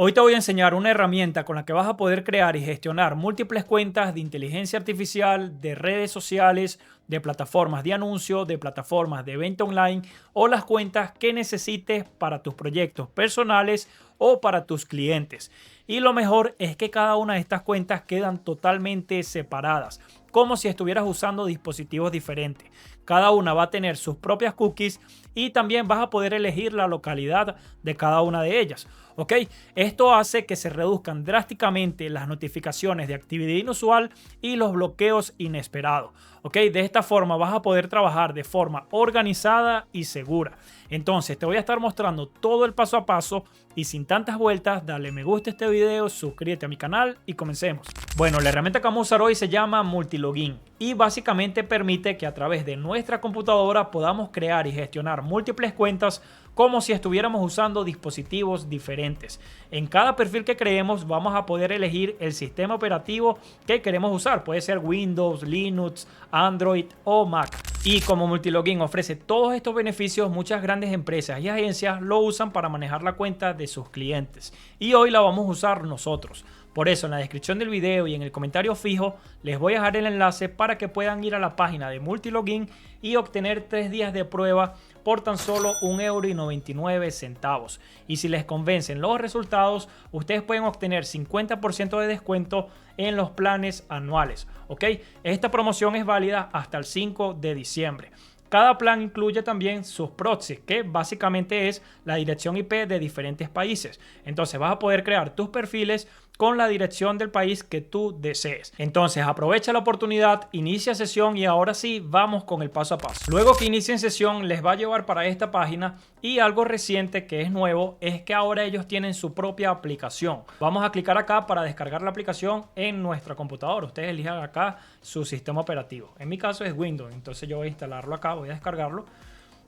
Hoy te voy a enseñar una herramienta con la que vas a poder crear y gestionar múltiples cuentas de inteligencia artificial, de redes sociales, de plataformas de anuncio, de plataformas de venta online o las cuentas que necesites para tus proyectos personales o para tus clientes. Y lo mejor es que cada una de estas cuentas quedan totalmente separadas, como si estuvieras usando dispositivos diferentes. Cada una va a tener sus propias cookies y también vas a poder elegir la localidad de cada una de ellas. ¿Ok? Esto hace que se reduzcan drásticamente las notificaciones de actividad inusual y los bloqueos inesperados. ¿Ok? De esta forma vas a poder trabajar de forma organizada y segura. Entonces te voy a estar mostrando todo el paso a paso y sin tantas vueltas, dale me gusta a este video, suscríbete a mi canal y comencemos. Bueno, la herramienta que vamos a usar hoy se llama Multilogin y básicamente permite que a través de nuestra computadora podamos crear y gestionar múltiples cuentas como si estuviéramos usando dispositivos diferentes. En cada perfil que creemos vamos a poder elegir el sistema operativo que queremos usar. Puede ser Windows, Linux, Android o Mac. Y como Multilogin ofrece todos estos beneficios, muchas grandes empresas y agencias lo usan para manejar la cuenta de sus clientes. Y hoy la vamos a usar nosotros. Por eso en la descripción del video y en el comentario fijo les voy a dejar el enlace para que puedan ir a la página de Multilogin y obtener 3 días de prueba por tan solo 1,99 €. Y si les convencen los resultados, ustedes pueden obtener 50% de descuento en los planes anuales. ¿Ok? Esta promoción es válida hasta el 5 de diciembre. Cada plan incluye también sus proxies, que básicamente es la dirección IP de diferentes países. Entonces vas a poder crear tus perfiles con la dirección del país que tú desees. Entonces aprovecha la oportunidad, inicia sesión y ahora sí vamos con el paso a paso. Luego que inicien sesión les va a llevar para esta página y algo reciente que es nuevo es que ahora ellos tienen su propia aplicación. Vamos a clicar acá para descargar la aplicación en nuestra computadora. Ustedes elijan acá su sistema operativo. En mi caso es Windows, entonces yo voy a instalarlo acá, voy a descargarlo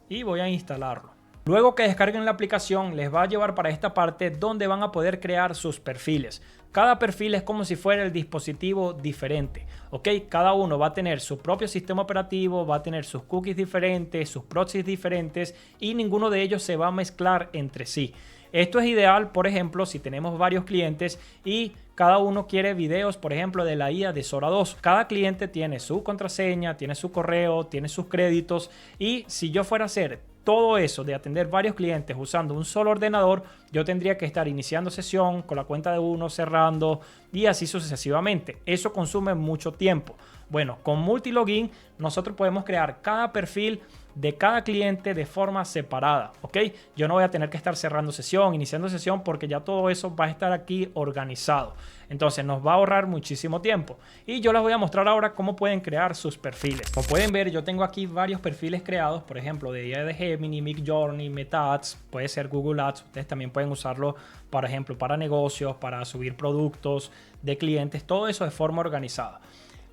y voy a instalarlo. Luego que descarguen la aplicación les va a llevar para esta parte donde van a poder crear sus perfiles. Cada perfil es como si fuera el dispositivo diferente, ¿ok? Cada uno va a tener su propio sistema operativo, va a tener sus cookies diferentes, sus proxies diferentes y ninguno de ellos se va a mezclar entre sí. Esto es ideal, por ejemplo, si tenemos varios clientes y cada uno quiere videos, por ejemplo, de la IA de Sora 2. Cada cliente tiene su contraseña, tiene su correo, tiene sus créditos y si yo fuera a hacer todo eso de atender varios clientes usando un solo ordenador, yo tendría que estar iniciando sesión con la cuenta de uno, cerrando y así sucesivamente. Eso consume mucho tiempo. Bueno, con Multilogin nosotros podemos crear cada perfil de cada cliente de forma separada, ¿ok? Yo no voy a tener que estar cerrando sesión, iniciando sesión, porque ya todo eso va a estar aquí organizado. Entonces nos va a ahorrar muchísimo tiempo. Y yo les voy a mostrar ahora cómo pueden crear sus perfiles. Como pueden ver, yo tengo aquí varios perfiles creados, por ejemplo, de IA de Gemini, Midjourney, Meta Ads, puede ser Google Ads. Ustedes también pueden usarlo, por ejemplo, para negocios, para subir productos de clientes, todo eso de forma organizada.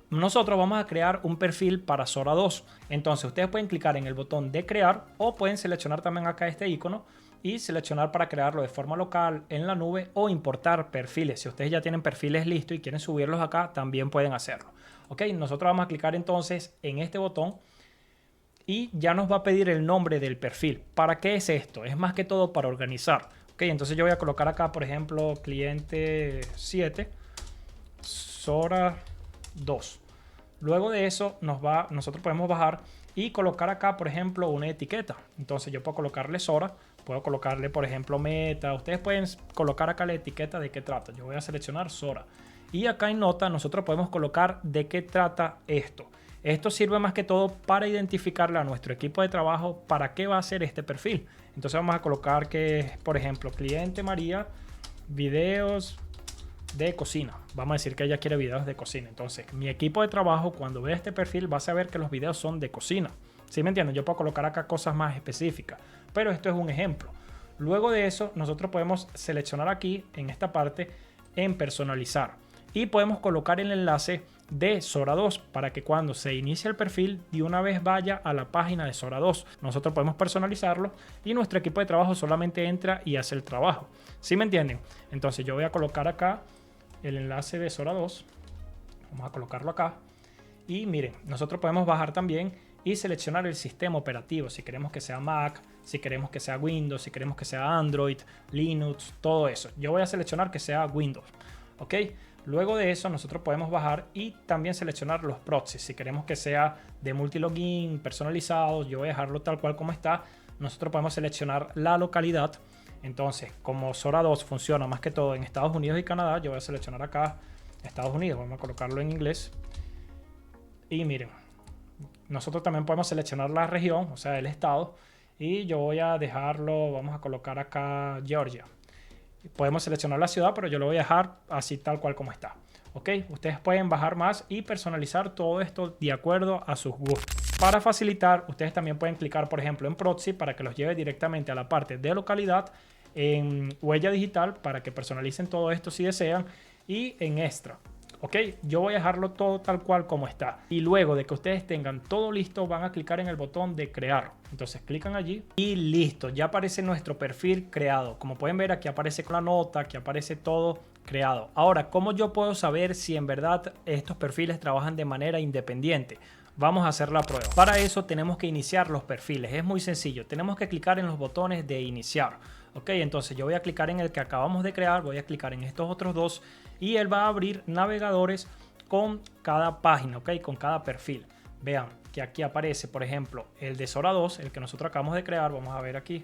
Nosotros vamos a crear un perfil para Sora 2. Entonces ustedes pueden clicar en el botón de crear o pueden seleccionar también acá este icono y seleccionar para crearlo de forma local en la nube o importar perfiles. Si ustedes ya tienen perfiles listos y quieren subirlos acá, también pueden hacerlo. Ok, nosotros vamos a clicar entonces en este botón y ya nos va a pedir el nombre del perfil. ¿Para qué es esto? Es más que todo para organizar. Ok, entonces yo voy a colocar acá, por ejemplo, cliente 7, Sora 2. Luego de eso nosotros podemos bajar y colocar acá, por ejemplo, una etiqueta. Entonces yo puedo colocarle Sora, puedo colocarle, por ejemplo, Meta. Ustedes pueden colocar acá la etiqueta de qué trata. Yo voy a seleccionar Sora. Y acá en nota nosotros podemos colocar de qué trata esto. Esto sirve más que todo para identificarle a nuestro equipo de trabajo para qué va a ser este perfil. Entonces vamos a colocar que, por ejemplo, cliente María, videos de cocina. Vamos a decir que ella quiere videos de cocina. Entonces mi equipo de trabajo cuando ve este perfil va a saber que los videos son de cocina. ¿Sí me entienden? Yo puedo colocar acá cosas más específicas, pero esto es un ejemplo. Luego de eso nosotros podemos seleccionar aquí en esta parte en personalizar y podemos colocar el enlace de Sora 2 para que cuando se inicie el perfil de una vez vaya a la página de Sora 2. Nosotros podemos personalizarlo y nuestro equipo de trabajo solamente entra y hace el trabajo. ¿Sí me entienden? Entonces yo voy a colocar acá el enlace de Sora 2. Vamos a colocarlo acá. Y miren, nosotros podemos bajar también y seleccionar el sistema operativo. Si queremos que sea Mac, si queremos que sea Windows, si queremos que sea Android, Linux, todo eso. Yo voy a seleccionar que sea Windows, ¿ok? Luego de eso nosotros podemos bajar y también seleccionar los proxies. Si queremos que sea de multilogin, personalizados, yo voy a dejarlo tal cual como está. Nosotros podemos seleccionar la localidad. Entonces, como Zora 2 funciona más que todo en Estados Unidos y Canadá, yo voy a seleccionar acá Estados Unidos. Vamos a colocarlo en inglés. Y miren, nosotros también podemos seleccionar la región, o sea, el estado. Y yo voy a dejarlo, vamos a colocar acá Georgia. Podemos seleccionar la ciudad, pero yo lo voy a dejar así tal cual como está. ¿Ok? Ustedes pueden bajar más y personalizar todo esto de acuerdo a sus gustos. Para facilitar, ustedes también pueden clicar, por ejemplo, en Proxy para que los lleve directamente a la parte de localidad, en huella digital para que personalicen todo esto si desean y en extra. ¿Ok? Yo voy a dejarlo todo tal cual como está. Y luego de que ustedes tengan todo listo, van a clicar en el botón de crear. Entonces clican allí y listo. Ya aparece nuestro perfil creado. Como pueden ver, aquí aparece con la nota, aquí aparece todo creado. Ahora, ¿cómo yo puedo saber si en verdad estos perfiles trabajan de manera independiente? Vamos a hacer la prueba. Para eso tenemos que iniciar los perfiles. Es muy sencillo. Tenemos que clicar en los botones de iniciar. Ok, entonces yo voy a clicar en el que acabamos de crear. Voy a clicar en estos otros dos. Y él va a abrir navegadores con cada página, ok, con cada perfil. Vean que aquí aparece, por ejemplo, el de Zora 2, el que nosotros acabamos de crear. Vamos a ver aquí.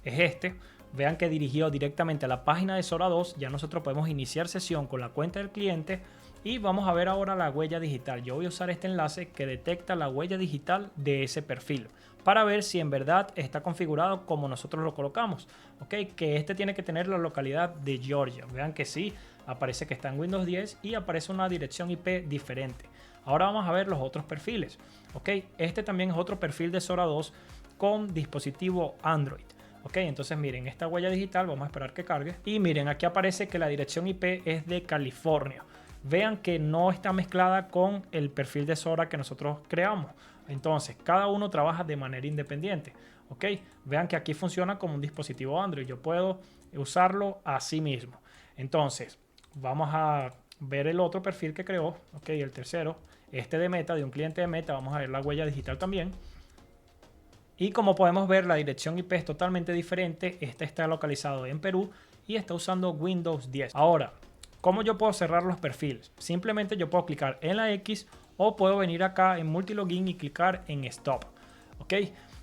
Es este. Vean que dirigió directamente a la página de Zora 2. Ya nosotros podemos iniciar sesión con la cuenta del cliente. Y vamos a ver ahora la huella digital. Yo voy a usar este enlace que detecta la huella digital de ese perfil para ver si en verdad está configurado como nosotros lo colocamos. Ok, que este tiene que tener la localidad de Georgia. Vean que sí, aparece que está en Windows 10 y aparece una dirección IP diferente. Ahora vamos a ver los otros perfiles. Ok, este también es otro perfil de Zora 2 con dispositivo Android. Ok, entonces miren, esta huella digital, vamos a esperar que cargue. Y miren, aquí aparece que la dirección IP es de California. Vean que no está mezclada con el perfil de Zora que nosotros creamos. Entonces, cada uno trabaja de manera independiente. ¿Ok? Vean que aquí funciona como un dispositivo Android. Yo puedo usarlo así mismo. Entonces, vamos a ver el otro perfil que creó. ¿Ok? El tercero, este de Meta, de un cliente de Meta. Vamos a ver la huella digital también. Y como podemos ver, la dirección IP es totalmente diferente. Este está localizado en Perú y está usando Windows 10. Ahora, ¿cómo yo puedo cerrar los perfiles? Simplemente yo puedo clicar en la X o puedo venir acá en Multilogin y clicar en Stop. ¿Ok?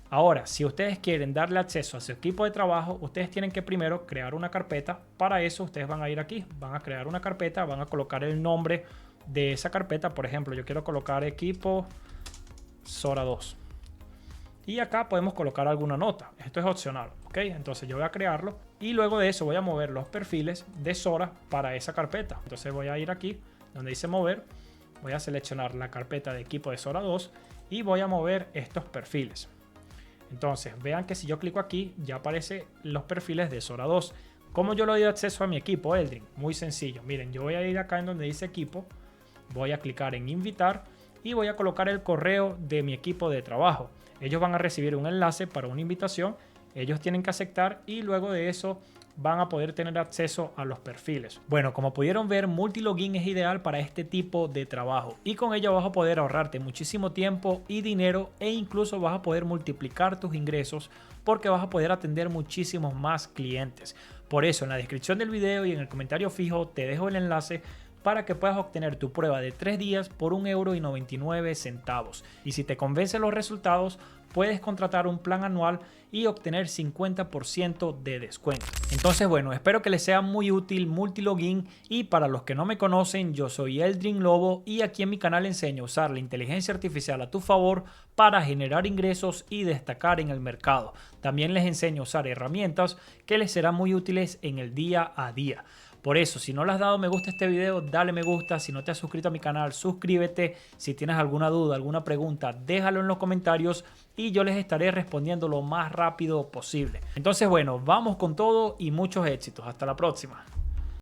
Ahora, si ustedes quieren darle acceso a su equipo de trabajo, ustedes tienen que primero crear una carpeta. Para eso, ustedes van a ir aquí, van a crear una carpeta, van a colocar el nombre de esa carpeta. Por ejemplo, yo quiero colocar equipo Zora 2. Y acá podemos colocar alguna nota. Esto es opcional, ¿ok? Entonces yo voy a crearlo y luego de eso voy a mover los perfiles de Zora para esa carpeta. Entonces voy a ir aquí donde dice mover. Voy a seleccionar la carpeta de equipo de Zora 2 y voy a mover estos perfiles. Entonces vean que si yo clico aquí ya aparecen los perfiles de Zora 2. ¿Cómo yo le doy acceso a mi equipo Eldrin? Muy sencillo. Miren, yo voy a ir acá en donde dice equipo. Voy a clicar en invitar y voy a colocar el correo de mi equipo de trabajo. Ellos van a recibir un enlace para una invitación, ellos tienen que aceptar y luego de eso van a poder tener acceso a los perfiles. Bueno, como pudieron ver, Multilogin es ideal para este tipo de trabajo y con ello vas a poder ahorrarte muchísimo tiempo y dinero e incluso vas a poder multiplicar tus ingresos porque vas a poder atender muchísimos más clientes. Por eso en la descripción del video y en el comentario fijo te dejo el enlace para que puedas obtener tu prueba de 3 días por 1,99 €. Y si te convencen los resultados, puedes contratar un plan anual y obtener 50% de descuento. Entonces, bueno, espero que les sea muy útil Multilogin y para los que no me conocen, yo soy Eldrin Lobo y aquí en mi canal enseño a usar la inteligencia artificial a tu favor para generar ingresos y destacar en el mercado. También les enseño a usar herramientas que les serán muy útiles en el día a día. Por eso, si no le has dado me gusta a este video, dale me gusta. Si no te has suscrito a mi canal, suscríbete. Si tienes alguna duda, alguna pregunta, déjalo en los comentarios y yo les estaré respondiendo lo más rápido posible. Entonces, bueno, vamos con todo y muchos éxitos. Hasta la próxima.